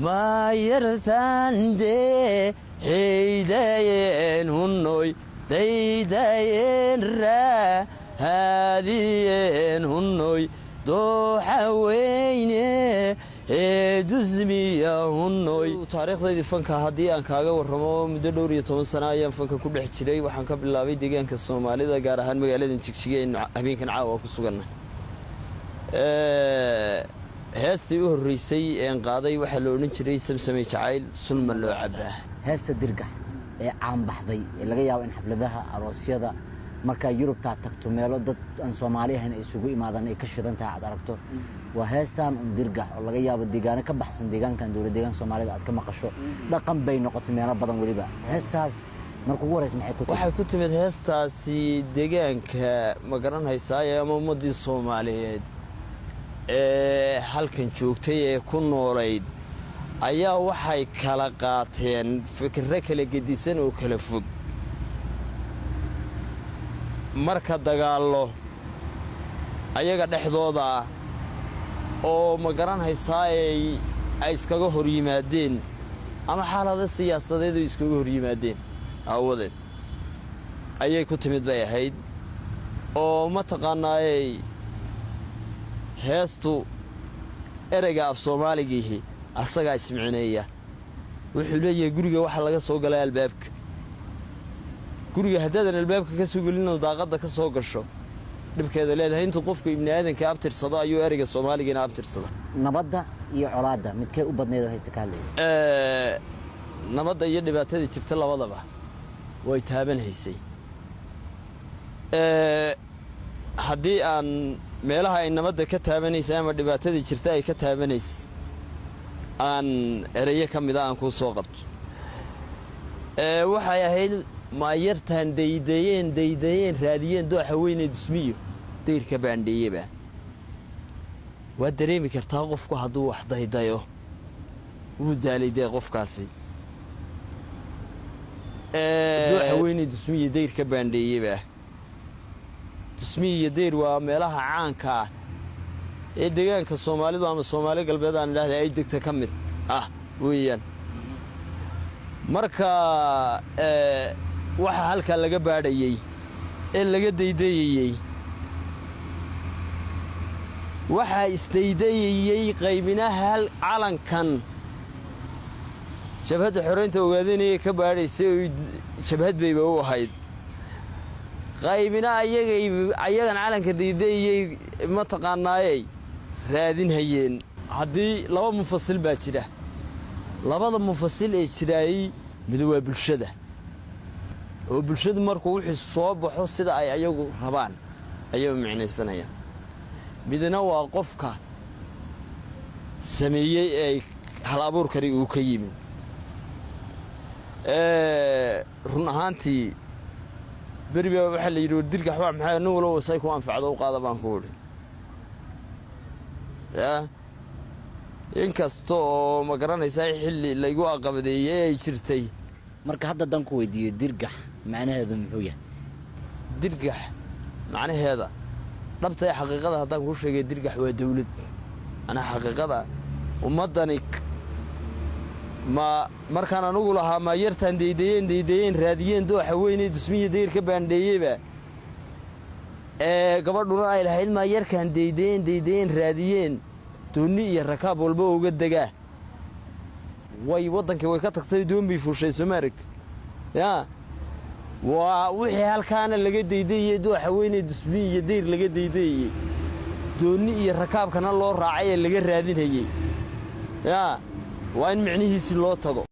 ما يرتاندي هيدين هنوي ديدين را هادين هنوي دو حويني دزمية هنوي تاريخ ذي فنك هدي أن كاجا ورمو مدلوري 10 سنة أيام فنك كل حشري وحن قبل لا بيدي كان كالصومالي ذا جارهان مقالين تكشيء إنه أبين كان عاوة كسوقنا هاستي الرئيسي إن قاضي وحلو نشري سمسمي شعيل سلم اللعبة هاستا درجة عام بحضي اللي جاي إن حفلتها أروسيا marka Yurubta tagto meelo dad aan Soomaaliyeyn ay isugu imaadaan ay ka shidantaa aad aragto waa heestan dirgax oo laga yaabo deegaano ka baxsan deegaankan dawladda deegaan Soomaalida aad ka maqasho dhaqan bay noqotay meelo badan waliba heestaas markuu wareys maxay ku timid heestaasi deegaanka ma garanaysaa ama ummadii Soomaaliyeed halkan joogtay ee ku noolayd ayaa waxay kala qaateen fikirro kala gedisan oo kala fog marka dagaalo ayaga dhexdooda oo ma garanaysaa ay iskaga hor yimaadeen ama xaalada siyaasadeed oo iskaga hor yimaadeen awadeed ayay ku timid bay ahayd oo ma taqaanaay heestu ereyga af Soomaaligiihi asaga ismicneeya wuxuu leeyahay guriga waxa laga soo galay albaabka guriga hadaadan albaabka ka soo galino daaqada ka soo gasho dibkeeda leedahay inta qofka ibn aadanka abtirsado ayuu ereyga Soomaaliga abtirsada nabadda iyo colaadda midkay u badneedo haysta ka hadlaysa nabadda iyo dhibaatada jirta labadaba way taabanhaysay haddii aan meelaha ay nabadda ka taabanaysay ama dhibaatada jirta ay ka taabanaysay aan ereyo ka mid ah aan ku soo qabto waxay ahayd ma yartaan deydayeen raadiyeen dooxa weyne dusmiyo deyrka baandheeyaba waa dareemi kartaa qofku hadduu wax daydayo wuu daaliday qofkaasi dooxa weyne dusmiyo deyrka baandheeyaba dusmiyo deyr waa meelaha caanka ah ee deegaanka Soomaalidu ama Soomaali galbeed aan ilaahay ay degta ka mid ah weeyaan marka waxa halka laga baadhayay ee laga deydayay waxa isteydayay qaybinaha calankan jabhadda xoreynta ogaadeenay ka baadhaysay jabhad bayba u ahayd qaybina ayagan calanka deydayay ma taqaanaayay raadin hayeen haddii laba mufasil baa jira labada mufasil ee jiray mid waa bulshada oo bulshadu markuu wixii soo baxo sida ay ayagu rabaan ayay micnaysanayaan midna waa qofka sameeyay ay hal abuur kari uu ka yimid run ahaantii bariba waxa la yiri dirgax wax maxay nin walaw say ku anfacdo u qaada baan ku wari inkasto ma garanaysaa xilli laygu aqabadeeyay ay jirtay marka hadda dan ku weydiiyo dirgax macnaheedu muxuu yahay dirgax macnaheeda dhabta xaqiiqada haddaan ku sheegay dirgax waa dawlad ana xaqiiqada ummadani ma markaan anigu lahaa ma yartaan deydayeen raadiyeen dooxa weyne dusmiyo deyrka baandheeyaba gabadhuna ay lahayd ma yarkaan deydayeen raadiyeen dooni iyo rakaab walba uga dagaa way wadankii way ka tagtay doonbi fuushay Soomaarigta waa wixii halkaana laga deydayay dooxa weyne dusmiyo deyr laga deydayay dooni iyo rakaabkana loo raacay ee laga raadinayay waa in micnihiisi loo tago